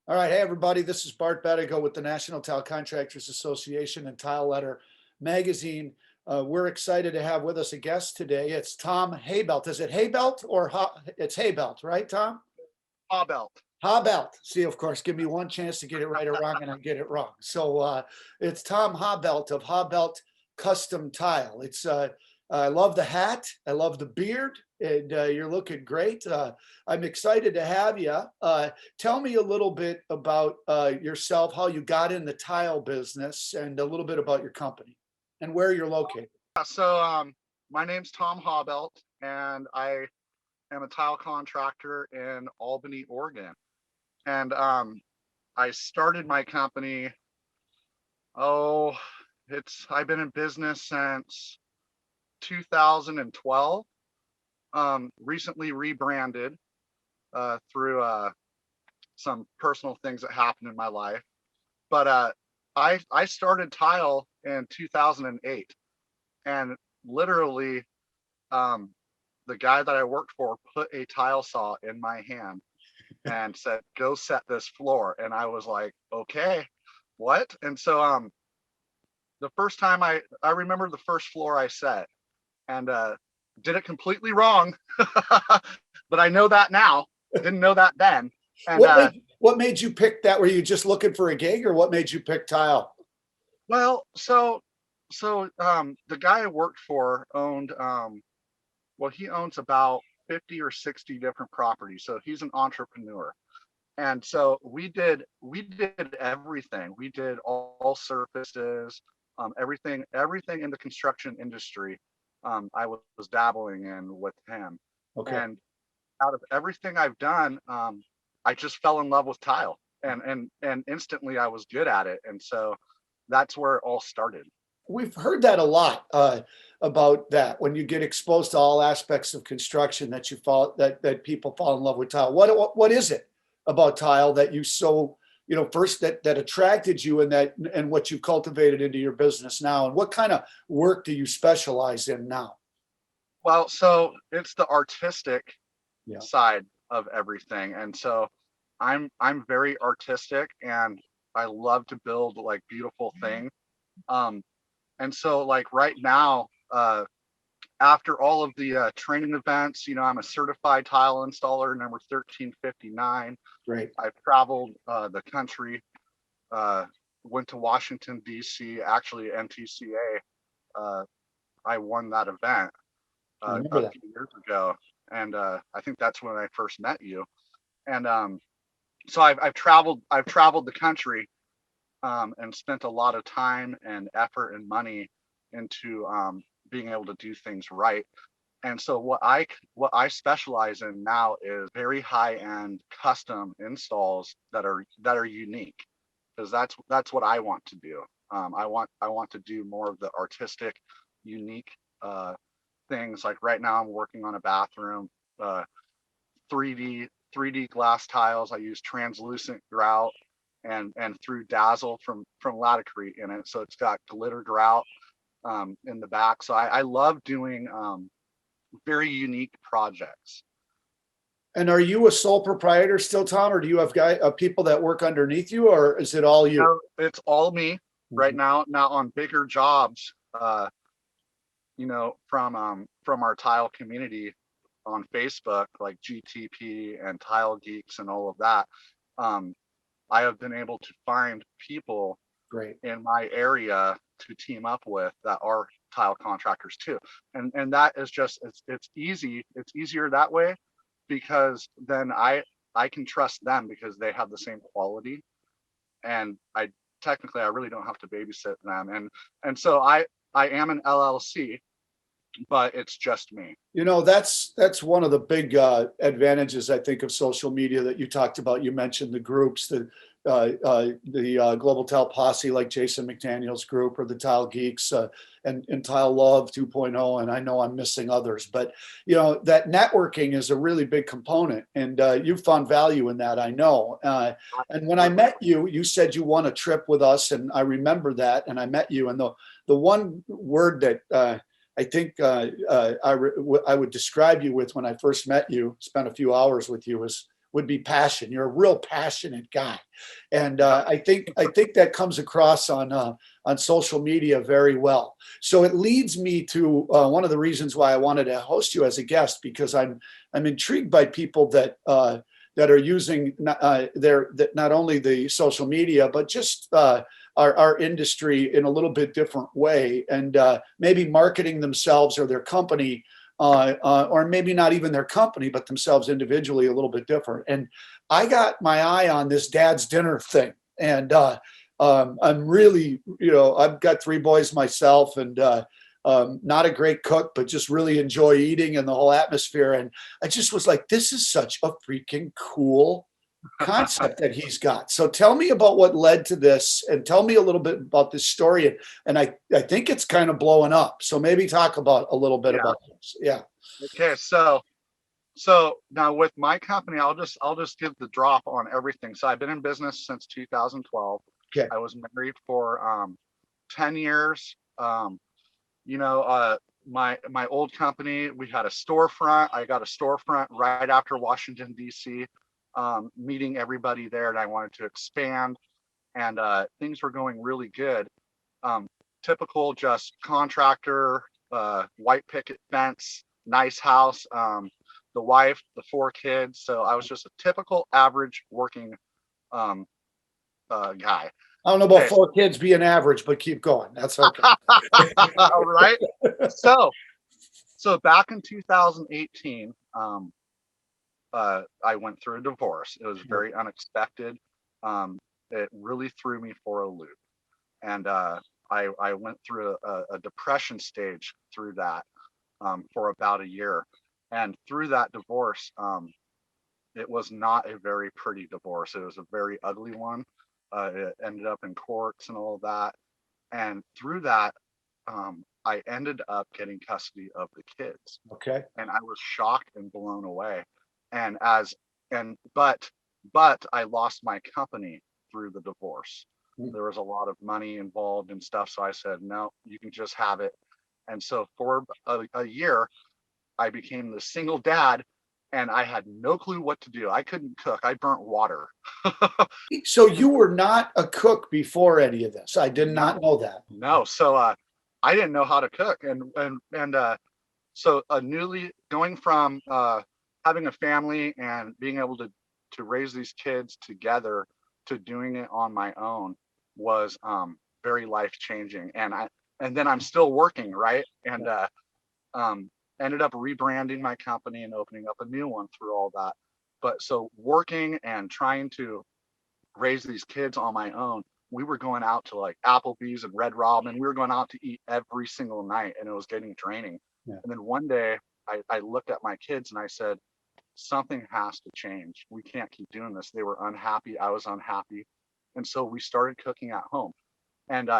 All right. Hey, everybody. This is Bart Bedigo with the National Tile Contractors Association and TileLetter magazine. We're excited to have with us a guest today. It's Tom Habelt. Is it Habelt or it's Habelt, right, Tom? Habelt. Habelt. See, of course, give me one chance to get it right or wrong, and I get it wrong. So it's Tom Habelt of Habelt Custom Tile. I love the hat. I love the beard, and you're looking great. I'm excited to have you. Tell me a little bit about yourself, how you got in the tile business, and a little bit about your company and where you're located. My name's Tom Habelt, and I am a tile contractor in Albany, Oregon. And I started my company. Oh, I've been in business since 2012. Recently rebranded through some personal things that happened in my life. But I started tile in 2008, and literally the guy that I worked for put a tile saw in my hand and said, "Go set this floor." And I was like, "Okay, what?" And so the first time I remember the first floor I set, and did it completely wrong, but I know that now. Didn't know that then. And What made you pick that? Were you just looking for a gig, or what made you pick tile? well, the guy I worked for owned he owns about 50 or 60 different properties. So he's an entrepreneur. And so we did everything. We did all surfaces, everything in the construction industry. I was dabbling in with him. Okay. And out of everything I've done, I just fell in love with tile, and instantly I was good at it. And so that's where it all started. We've heard that a lot about that when you get exposed to all aspects of construction that that people fall in love with tile. What is it about tile that you first that attracted you and what you cultivated into your business now, and what kind of work do you specialize in now? Well, so it's the artistic Yeah. side of everything. And so I'm very artistic, and I love to build like beautiful things. Um, and so like right now, after all of the training events, I'm a certified tile installer number 1359. Great. I've traveled the country, uh, went to Washington, D.C., actually NTCA. Uh, I won that event I remember a that. few years ago. And I think that's when I first met you. And so I've traveled the country, and spent a lot of time and effort and money into being able to do things right. And so what I specialize in now is very high end custom installs that are unique, because that's what I want to do. I want to do more of the artistic, unique things. Like right now, I'm working on a bathroom, uh, 3D glass tiles. I use translucent grout and threw dazzle from Laticrete in it, so it's got glitter grout in the back. So I love doing very unique projects. And are you a sole proprietor still, Tom, or do you have people that work underneath you, or is it all you? No, it's all me right Mhm. now. Now on bigger jobs, from our tile community on Facebook, like GTP and Tile Geeks and all of that. Um, I have been able to find people Great. in my area to team up with that are tile contractors too. And that is just it's easy. It's easier that way, because then I can trust them because they have the same quality, and I really don't have to babysit them. And so I am an LLC, but it's just me. That's one of the big advantages, I think, of social media that you talked about. You mentioned the groups, the Global Tile Posse, like Jason McDaniel's group, or the Tile Geeks, and Tile Love 2.0, and I know I'm missing others, but that networking is a really big component, and you've found value in that, I know. And when I met you, you said you won a trip with us, and I remember that, and I met you, and the one word that I think I would describe you with when I first met you, spent a few hours with you, would be passion. You're a real passionate guy. And I think that comes across on social media very well. So it leads me to one of the reasons why I wanted to host you as a guest, because I'm intrigued by people that that are using not only the social media, but just our industry in a little bit different way, and maybe marketing themselves or their company, or maybe not even their company, but themselves individually a little bit different. And I got my eye on this dad's dinner thing, and I'm really, I've got 3 boys myself, and not a great cook, but just really enjoy eating and the whole atmosphere. And I just was like, this is such a freaking cool concept that he's got. So tell me about what led to this, and tell me a little bit about this story. And I think it's kind of blowing up. So maybe talk about a little bit Yeah. about this. Yeah. Okay. So now with my company, I'll just give the drop on everything. So I've been in business since 2012. Okay. I was married for 10 years. My old company, we had a storefront. I got a storefront right after Washington, D.C., meeting everybody there, and I wanted to expand, and things were going really good. Typical just contractor, white picket fence, nice house, the wife, the 4 kids. So I was just a typical average working guy. I don't know about Okay. 4 kids being average, but keep going. That's okay. All right. So back in 2018, I went through a divorce. It was very unexpected. It really threw me for a loop, and I went through a depression stage through that, for about a year, and through that divorce, it was not a very pretty divorce. It was a very ugly one. It ended up in courts and all of that, and through that, I ended up getting custody of the kids, Okay. and I was shocked and blown away. And as and but I lost my company through the divorce. Mm. There was a lot of money involved and stuff, so I said, no, you can just have it. And so for a year, I became the single dad, and I had no clue what to do. I couldn't cook. I burnt water. So you were not a cook before any of this. I did not No, know that. no. So I didn't know how to cook, and so newly going from having a family and being able to raise these kids together to doing it on my own was very life changing. And then I'm still working, right? And um, ended up rebranding my company and opening up a new one through all that. But so working and trying to raise these kids on my own, we were going out to like Applebee's and Red Robin. We were going out to eat every single night, and it was getting draining. Yeah. And then one day I looked at my kids and I said, something has to change. We can't keep doing this. They were unhappy. I was unhappy. And so we started cooking at home. And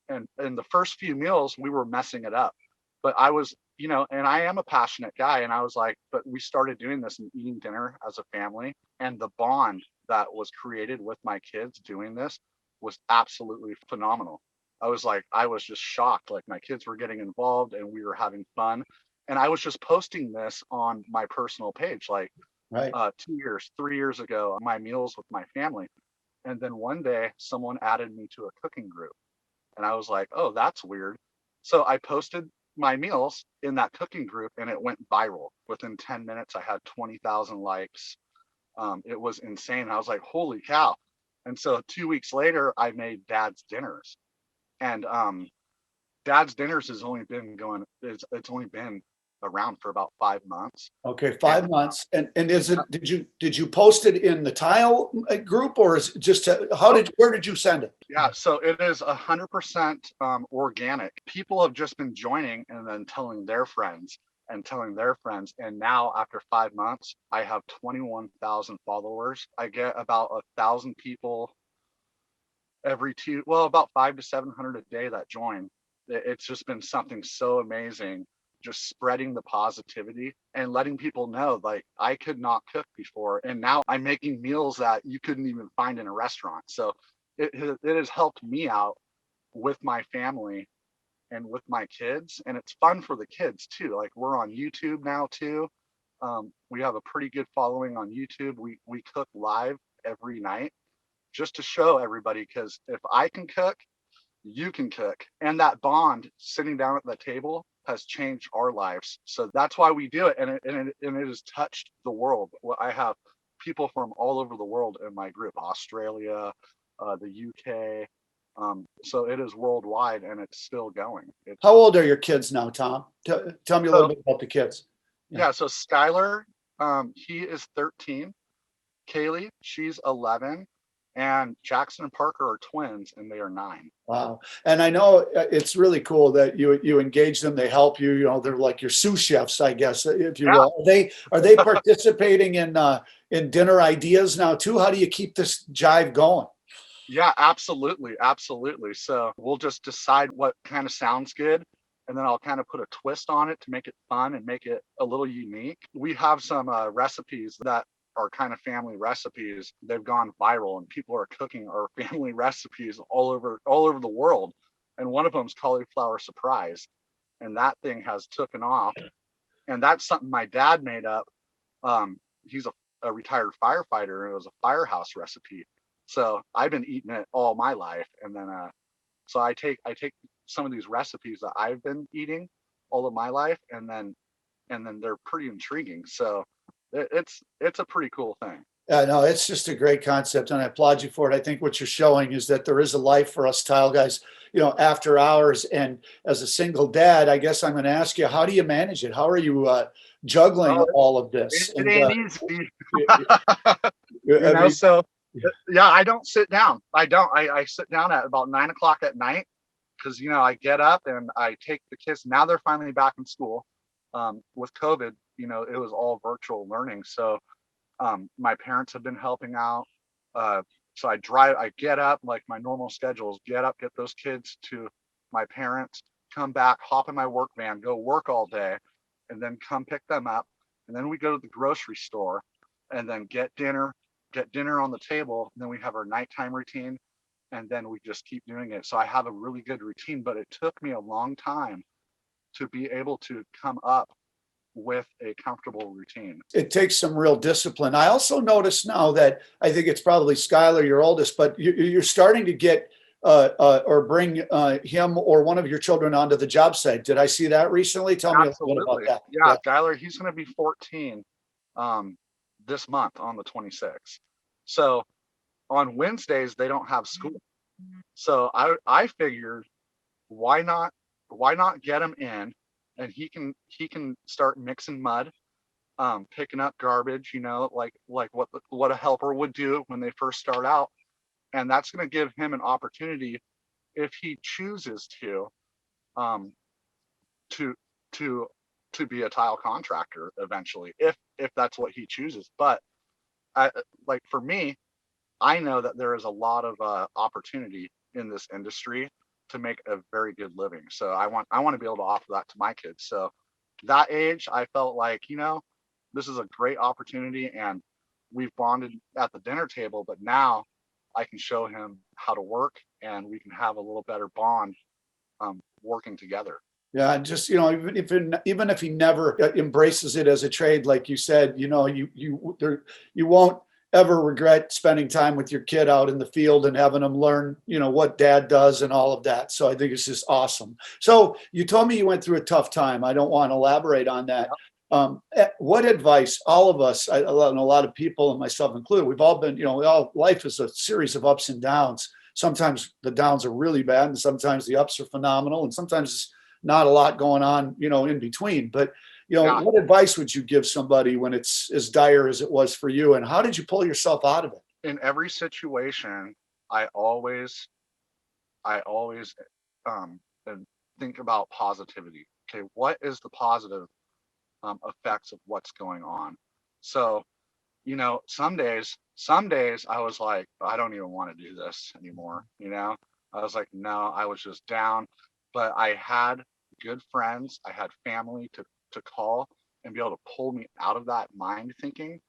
and in the first few meals, we were messing it up. But I was, and I am a passionate guy. And I was like, but we started doing this and eating dinner as a family. And the bond that was created with my kids doing this was absolutely phenomenal. I was just shocked. Like my kids were getting involved and we were having fun. And I was just posting this on my personal page, like Right. 2 years, 3 years ago, my meals with my family. And then one day someone added me to a cooking group. And I was like, oh, that's weird. So I posted my meals in that cooking group and it went viral. Within 10 minutes, I had 20,000 likes. It was insane. I was like, holy cow. And so 2 weeks later, I made Dad's Dinners. And Dad's Dinners has only been going, it's only been around for about 5 months. Okay, And 5 months. And is it, did you post it in the tile group, or is it just, where did you send it? yeah, so it is 100% organic. People have just been joining and then telling their friends and telling their friends. And now after 5 months, I have 21,000 followers. I get about 1,000 people about 500 to 700 a day that join. It's just been something so amazing, just spreading the positivity and letting people know, like, I could not cook before, and now I'm making meals that you couldn't even find in a restaurant. So it has helped me out with my family and with my kids, and it's fun for the kids too. Like we're on YouTube now too. We have a pretty good following on YouTube. We cook live every night just to show everybody, because if I can cook, you can cook. And that bond sitting down at the table has changed our lives. So that's why we do it. And it has touched the world. Well, I have people from all over the world in my group, Australia, the UK. So it is worldwide and it's still going. How old are your kids now, Tom? Tell me a little So bit about the kids. Yeah. yeah, so Skylar, he is 13. Kaylee, she's 11. And Jackson and Parker are twins and they are 9. Wow. And I know it's really cool that you engage them. They help you. You know, they're like your sous chefs, I guess, if you Yeah. will. Are they participating in dinner ideas now too? How do you keep this jive going? Yeah, absolutely. Absolutely. So we'll just decide what kind of sounds good. And then I'll kind of put a twist on it to make it fun and make it a little unique. We have some recipes that are kind of family recipes. They've gone viral and people are cooking our family recipes all over the world. And one of them is cauliflower surprise. And that thing has taken off. And that's something my dad made up. He's a retired firefighter, and it was a firehouse recipe. So I've been eating it all my life, and then so I take some of these recipes that I've been eating all of my life, and then they're pretty intriguing. So it's a pretty cool thing. No, it's just a great concept, and I applaud you for it. I think what you're showing is that there is a life for us tile guys, after hours. And as a single dad, I guess I'm going to ask you, how do you manage it? How are you juggling Oh, all of it, this? it And ain't easy, I mean, So yeah, I don't sit down. I sit down at about 9 o'clock at night because I get up and I take the kids. Now they're finally back in school. With COVID, it was all virtual learning. So my parents have been helping out. Uh, so I get up, like my normal schedules, get up, get those kids to my parents, come back, hop in my work van, go work all day, and then come pick them up. And then we go to the grocery store and then get dinner on the table. And then we have our nighttime routine, and then we just keep doing it. So I have a really good routine, but it took me a long time to be able to come up with a comfortable routine. it takes some real discipline. I also notice now that I think it's probably Skylar, your oldest, but you're starting to get or bring him or one of your children onto the job site. Did I see that recently? Tell me a little bit about Absolutely. that. Yeah, Yeah. Skylar, he's going to be 14 um, this month on the 26th. So on Wednesdays they don't have school. So I figured, why not get him in, and he can start mixing mud, picking up garbage, like what a helper would do when they first start out. And that's going to give him an opportunity, if he chooses um, to to to be a tile contractor eventually, if that's what he chooses. But like for me, I know that there is a lot of opportunity in this industry to make a very good living. So I want to be able to offer that to my kids. So that age, I felt like, this is a great opportunity, and we've bonded at the dinner table, but now I can show him how to work, and we can have a little better bond, working together. Yeah, and just even if he never embraces it as a trade, like you said, you won't ever regret spending time with your kid out in the field and having them learn, what dad does and all of that. So I think it's just awesome. So you told me you went through a tough time. I don't want to elaborate on that. What advice, all of us, and a lot of people, and myself included, we've all been, life is a series of ups and downs. Sometimes the downs are really bad, and sometimes the ups are phenomenal, and sometimes not a lot going on, in between. But, Yeah. what advice would you give somebody when it's as dire as it was for you? And how did you pull yourself out of it? In every situation, I always and think about positivity. Okay, what is the positive effects of what's going on? So, some days I was like, I don't even want to do this anymore. I was like, no, I was just down. But I had good friends, I had family to call and be able to pull me out of that mind thinking.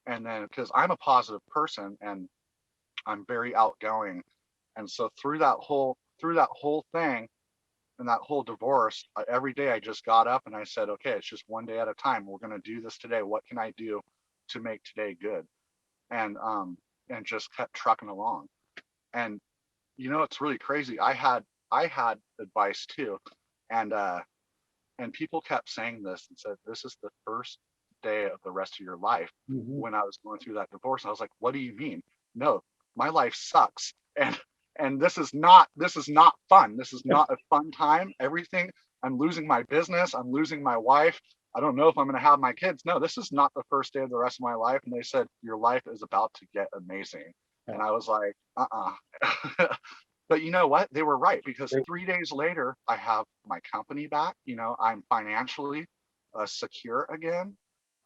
And then, because I'm a positive person and I'm very outgoing, and so through that whole thing, and that whole divorce, every day I just got up and I said, okay, it's just one day at a time. We're going to do this today. What can I do to make today good? And just kept trucking along. And it's really crazy. I had advice too. And people kept saying this and said, this is the first day of the rest of your life. Mhm. When I was going through that divorce, I was like, what do you mean? No, my life sucks. And this is not fun. This is not a fun time. Everything, I'm losing my business, I'm losing my wife. I don't know if I'm going to have my kids. No, this is not the first day of the rest of my life. And they said, your life is about to get amazing. And I was like, But you know what? They were right, because 3 days later, I have my company back. I'm financially secure again.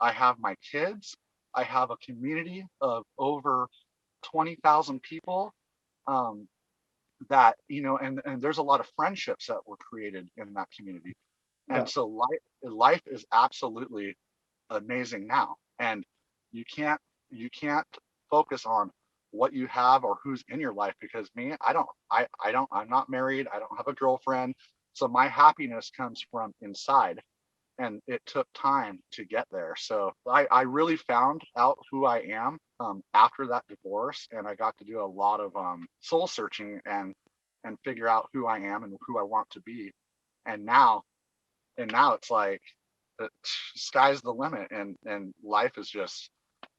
I have my kids. I have a community of over 20,000 people, um, and there's a lot of friendships that were created in that community. Yeah. And so life is absolutely amazing now. And you can't focus on what you have or who's in your life, because me, I'm not married, I don't have a girlfriend. So my happiness comes from inside, and it took time to get there. So I really found out who I am after that divorce, and I got to do a lot of soul searching and figure out who I am and who I want to be. And now it's like the sky's the limit, and life is just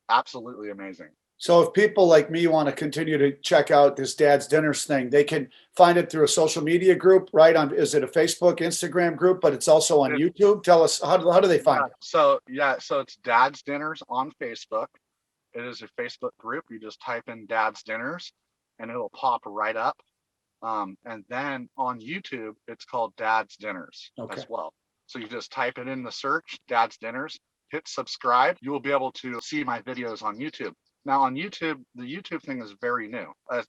absolutely amazing. So if people like me want to continue to check out this Dad's Dinners thing, they can find it through a social media group, right? Is it a Facebook, Instagram group, but it's also on YouTube? Tell us, how do they find it? So it's Dad's Dinners on Facebook. It is a Facebook group. You just type in Dad's Dinners and it'll pop right up. And then on YouTube, it's called Dad's Dinners as well. So you just type it in the search, Dad's Dinners, hit subscribe. You will be able to see my videos on YouTube. Now on YouTube, the YouTube thing is very new as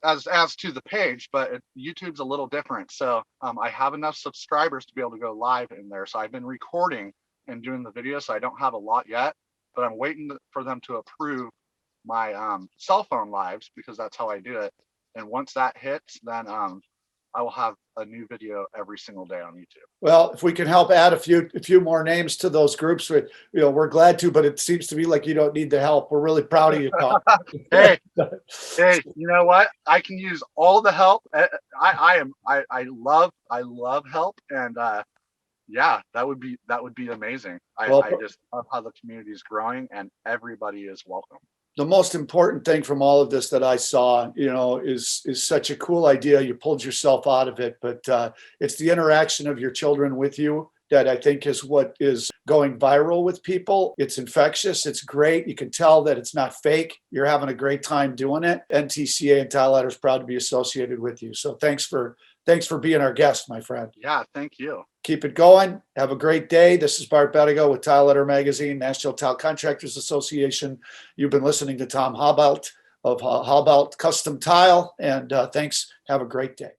to the page, but YouTube's a little different. So I have enough subscribers to be able to go live in there. So I've been recording and doing the video. So I don't have a lot yet, but I'm waiting for them to approve my cell phone lives, because that's how I do it. And once that hits, then I will have a new video every single day on YouTube. Well, if we can help add a few more names to those groups, we're glad to, but it seems to me like you don't need the help. We're really proud of you, Tom. Hey, you know what? I can use all the help. I love help, and yeah, that would be amazing. I just love how the community is growing and everybody is welcome. The most important thing from all of this that I saw, is such a cool idea. You pulled yourself out of it, but it's the interaction of your children with you that I think is what is going viral with people. It's infectious. It's great. You can tell that it's not fake. You're having a great time doing it. NTCA and TileLetter is proud to be associated with you. So thanks for being our guest, my friend. Yeah, thank you. Keep it going. Have a great day. This is Bart Bedigo with TileLetter Magazine, National Tile Contractors Association. You've been listening to Tom Habelt of Habelt Custom Tile, and thanks. Have a great day.